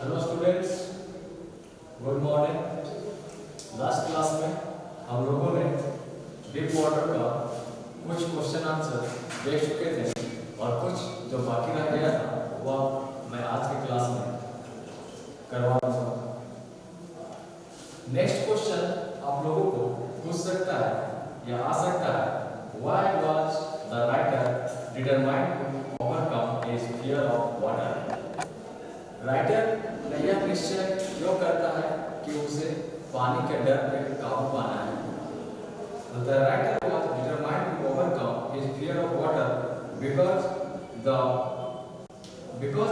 Hello students, good morning. Last class में हम लोगों ने डीप वाटर का कुछ क्वेश्चन आंसर देख चुके थे और कुछ जो बाकी रह गया था वह मैं आज की क्लास में करवा दूंगा। नेक्स्ट क्वेश्चन आप लोगों को पूछ सकता है या आ सकता है, why was the writer determined to overcome his fear of water. Writer ने यह निश्चय क्यों करता है कि उसे पानी के डर पे काबू पाना है। The writer was determined to overcome his fear of water because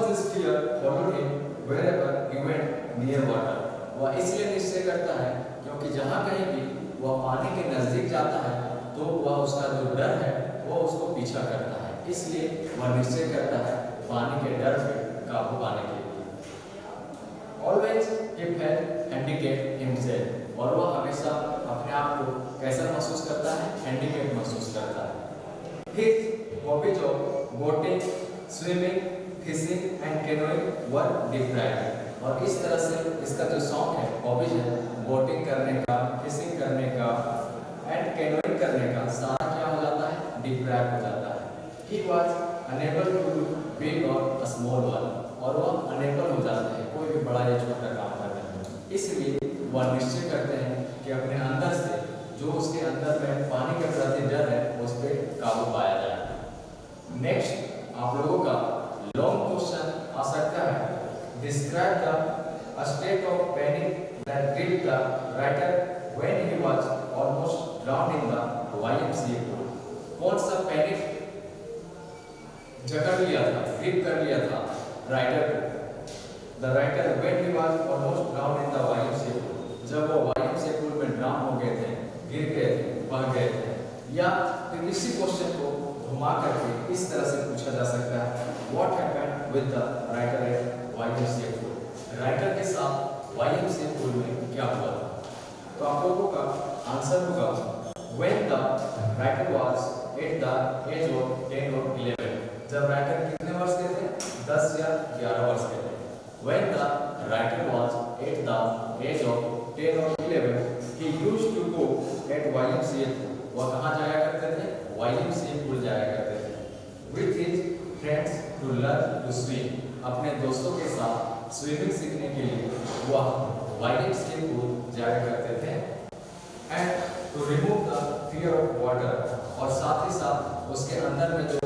this fear followed him wherever he went near water। वह इसलिए निश्चय करता है क्योंकि जहाँ कहीं भी वह पानी के नजदीक जाता है तो वह उसका जो डर है वो उसको पीछा करता है, इसलिए वह निश्चय करता है पानी के डर पे काबू पाने के लिए। Always he felt handicapped himself, और वह हमेशा अपने आप को कैसा महसूस करता है, हैंडीकैप महसूस करता है। His hobbies of boating, swimming, fishing and canoeing were deprived, और इस तरह से इसका जो शौक है, हॉबीज है, बोटिंग करने का, फिशिंग करने का एंड कैनोइंग करने का, सारा क्या हो जाता है, डिप्राइव हो जाता है। He was unable to do big or a small one, और वह अनेबल हो जाते हैं कोई भी बड़ा या छोटा काम करने में। इसलिए वह निश्चय करते हैं कि अपने अंदर से जो उसके अंदर में पानी के प्रति डर है उस पर काबू पाया जाए। नेक्स्ट आप लोगों का लॉन्ग क्वेश्चन आ सकता है, describe the state of panic that gripped the writer when he was almost drowned in the YMCA pool। कौन सा पैनिक जकड़ लिया था, ग्रिप कर लिया था राइटर को। The writer when he was almost drowned in the YMCA pool, जब वो YMCA pool में ड्राउन हो गए थे, गिर गए थे, बह गए थे। या फिर इसी क्वेश्चन को घुमा करके इस तरह से पूछा जा सकता है, What happened with the writer at YMCA pool? Writer के साथ YMCA pool में क्या हुआ था? तो आप लोगों का आंसर होगा, When the writer was at the age of 10 or 11, जब राइटर कितने वर्ष के थे, 10 या 11 वर्ष के थे। When the writer was at the age of 10 or 11, he used to go at YMCA pool। वह कहाँ जाया करते थे, YMCA pool जाया करते थे। With his friends to learn to swim, अपने दोस्तों के साथ स्विमिंग सीखने के लिए वह YMCA pool जाया करते थे। And to remove the fear of water, और साथ ही साथ उसके अंदर में जो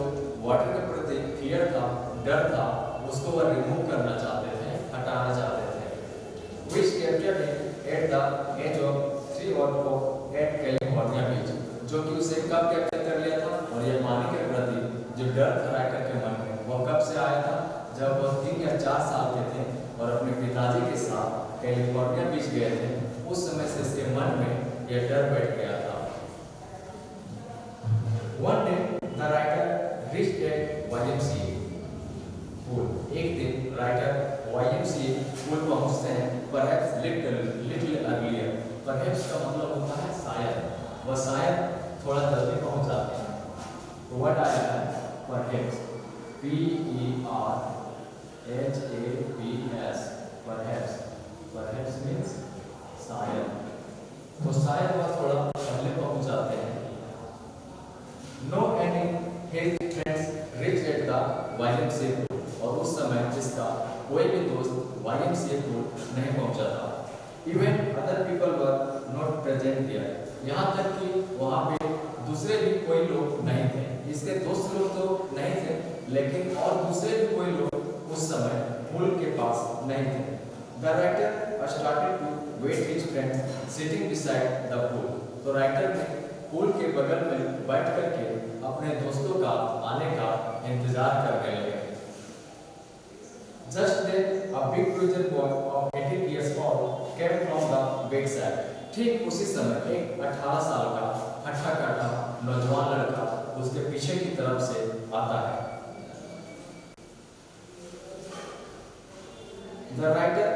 वाटर के प्रति फियर था, डर था, उसको वह रिमूव करना चाहते थे, हटाना चाहते थे। Which captured him at the age of 3 or 4 at California beach, जो कि उसे कब कैप्चर कर लिया था, और ये पानी के प्रति जो डर था राइटर के मन में वह कब से आया था, जब वह 3 या 4 साल के थे और अपने पिताजी के साथ कैलिफोर्निया बीच गए थे। उस समय से इसके मन में यह डर बैठ गया था। One day the writer reached at YMCA pool। एक दिन राइटर YMCA pool पहुंचते हैं, perhaps little earlier। perhaps का मतलब होता है शायद, वह शायद थोड़ा जल्दी पहुंच जाते हैं। तो वर्ड आया है perhaps, P-E-R-H-A-P-S, perhaps। perhaps means शायद, तो शायद वह थोड़ा पहले पहुंच जाते हैं। No any his friends reached at the YMCA pool, और उस समय जिसका कोई भी दोस्त YMCA pool नहीं पहुंचा था। Even other people were not present there, यहाँ तक कि वहाँ पे दूसरे भी कोई लोग नहीं थे। इसके दोस्त लोग तो नहीं थे, लेकिन और दूसरे भी कोई लोग उस समय पूल के पास नहीं थे। The writer started to wait his friends sitting beside the pool। तो राइटर ने पूल के बगल में बैठ करके अपने दोस्तों का आने का इंतजार करने लगे। Just then a big cruiser boy of 18 years old came from the bedside। ठीक उसी समय एक 18 साल का हट्टा कट्टा नौजवान लड़का उसके पीछे की तरफ से आता है। The writer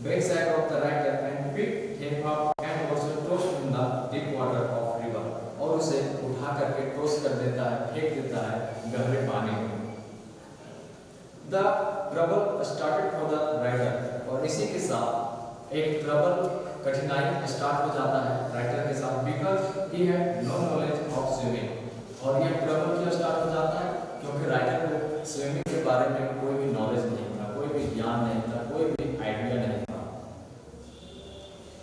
bedside of the writer and picked him up and was tossed in the deep water of river, और उसे उठा करके टॉस कर देता है, फेंक देता है गहरे पानी में। The trouble started for the writer, और इसी के साथ एक ट्रबल कठिनाई स्टार्ट हो जाता है राइटर के साथ, because he had no knowledge of swimming. और यह ट्रबल क्यों स्टार्ट हो जाता है? क्योंकि राइटर को स्विमिंग के बारे में कोई भी नॉलेज नहीं था, कोई भी ज्ञान नहीं था, कोई भी आइडिया नहीं था।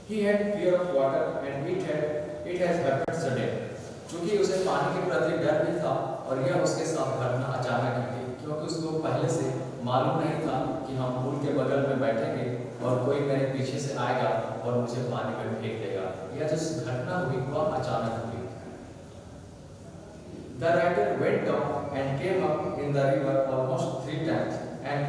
He had fear of water and it has happened suddenly। क्योंकि उसे पानी के प्रति डर भी था और यह उसके साथ घटना अचानक घटी, क्योंकि उसको पहले से मालूम नहीं था कि हम पुल के बगल में बैठेंगे और कोई मेरे पीछे से आएगा और मुझे पानी में फेंक देगा। यह जो घटना हुई वह अचानक हुई। The writer went down and came up in the river almost 3 times and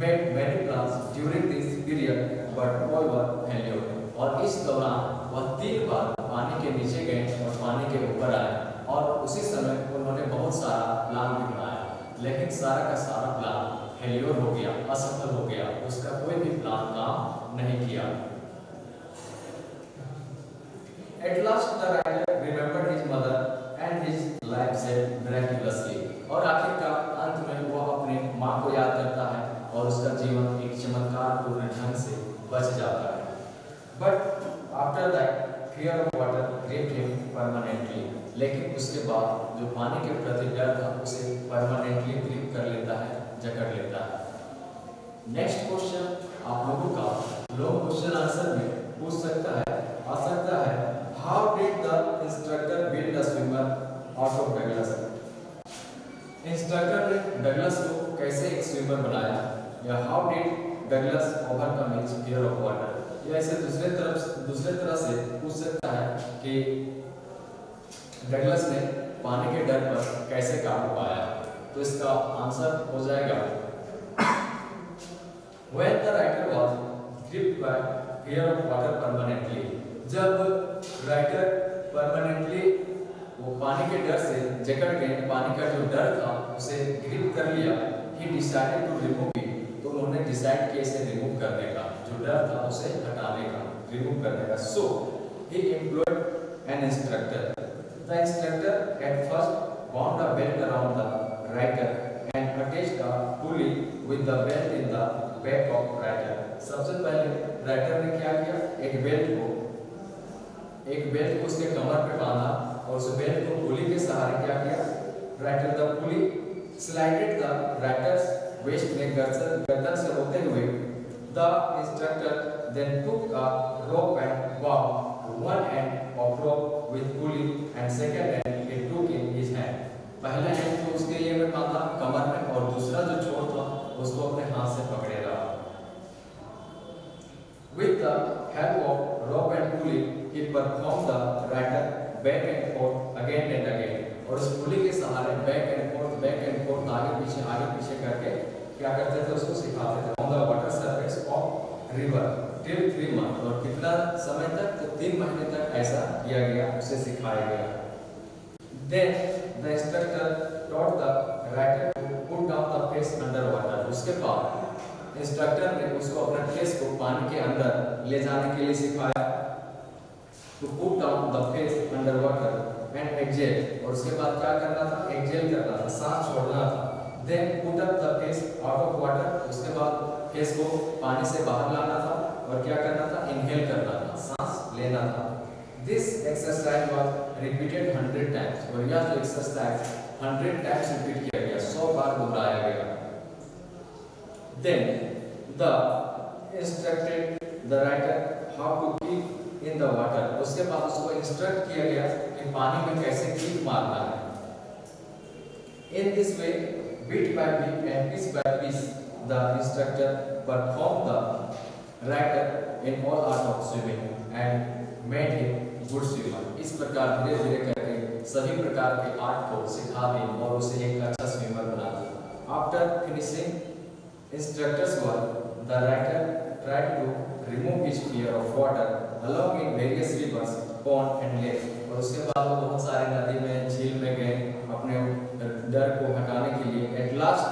made many plans during this period, but all were failure। और इस दौरान वह 3 बार पानी के नीचे गए और पानी के ऊपर आए, और उसी समय उन्होंने बहुत सारा प्लान भी बनाया, लेकिन सारा का सारा प्लान फेलियर हो गया, असफल हो गया। उसका कोई भी प्लान काम नहीं किया। At last the writer remembered his mother and his life saved miraculously। और आखिरकार अंत में वह अपने माँ को याद करता है और उसका जीवन एक चमत्कारपूर्ण ढंग से बच जाता है। But after that fear of water gripped him permanently। लेकिन उसके बाद जो पानी के प्रति डर था उसे परमानेंटली ग्रिप कर लेता है, जकड़ लेता है। नेक्स्ट क्वेश्चन आप लोगों का लॉन्ग क्वेश्चन आंसर में पूछ सकता है, आ सकता है, how did the instructor build a swimmer out of Douglas. Instructor ने डगलस को कैसे एक स्विमर बनाया, या how did Douglas overcome his fear of water. या इसे दूसरे तरह से पूछ सकता है कि डगलस ने पानी के डर पर कैसे काबू पाया। तो इसका आंसर हो जाएगा, When the writer was gripped by fear of water permanently। जब राइटर परमानेंटली वो पानी के डर से जकड़ गए, पानी का जो डर था उसे ग्रिप कर लिया, he decided to remove it। तो उन्होंने डिसाइड किया इसे रिमूव करने का, जो डर था उसे हटाने का, रिमूव करने का। So he employed an instructor। The instructor at first wound a belt around the writer and attached a pulley with the belt in the back of writer। सबसे पहले राइटर ने क्या किया, एक बेल्ट को उसके कमर पे बांधा और उस बेल्ट को पुली के सहारे क्या किया, writer the pulley slided the writer's waist में गर्दन से होते हुए। The instructor then took a rope and bound one end of rope with pulley and second end he took in his hand। पहला एंड को उसके ये में बांधा कमर में, और दूसरा जो छोर था उसको अपने हाथ से पकड़े रहा। With the help of rope and pulley he performed the writer back and forth again and again। और उस पुली के सहारे बैक एंड फोर्थ आगे पीछे करके क्या करते थे, उसको सिखाते थे। On the water surface of river till 3 months। और कितना समय तक, तो 3 महीने तक ऐसा किया गया, उसे सिखाया गया। Then the instructor taught the writer to put down the face under water। उसके बाद इंस्ट्रक्टर ने उसको अपने फेस को पानी के अंदर ले जाने के लिए सिखाया। To put down the face under water and exhale। और उसके बाद क्या करना था, एक्सहेल करना था, सांस छोड़ना था। Then put up the face out of water। उसके बाद फेस को पानी से बाहर लाना था और क्या करना था, इनहेल करना था, सांस लेना था। This exercise was repeated 100 times। और यह जो एक्सरसाइज 100 times रिपीट किया गया, 100 बार दोहराया गया। Then the instructed the writer how to keep in the water। उसके बाद उसको इंस्ट्रक्ट किया गया कि पानी में कैसे कीक मारना है। In this way, bit by bit and piece by piece, the instructor performed the writer in all art of swimming and made him good swimmer। इस प्रकार धीरे धीरे करके सभी प्रकार के आर्ट को सिखा दी और उसे एक अच्छा स्विमर बना दिया। After finishing instructor's work, the writer tried to remove his fear of water along in various rivers, pond and lakes। और उसके बाद वो बहुत सारे नदी में, झील में गए अपने डर को हटाने के लिए। At last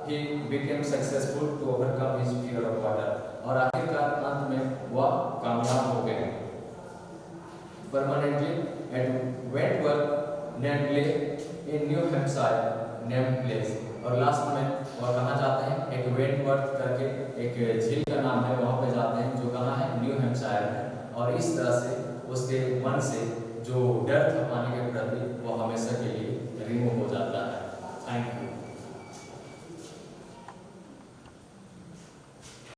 he became successful to overcome his fear of water। और आखिरकार अंत में वह कामयाब हो गए। Permanently at Wentworth named Lake in New Hampshire named place। और लास्ट में और कहाँ जाते हैं, एक वेंटवर्थ करके एक झील का नाम है, वहाँ पे जाते हैं, जो कहाँ है, न्यू हैम्पशायर में। और इस तरह से उसके मन से जो डर था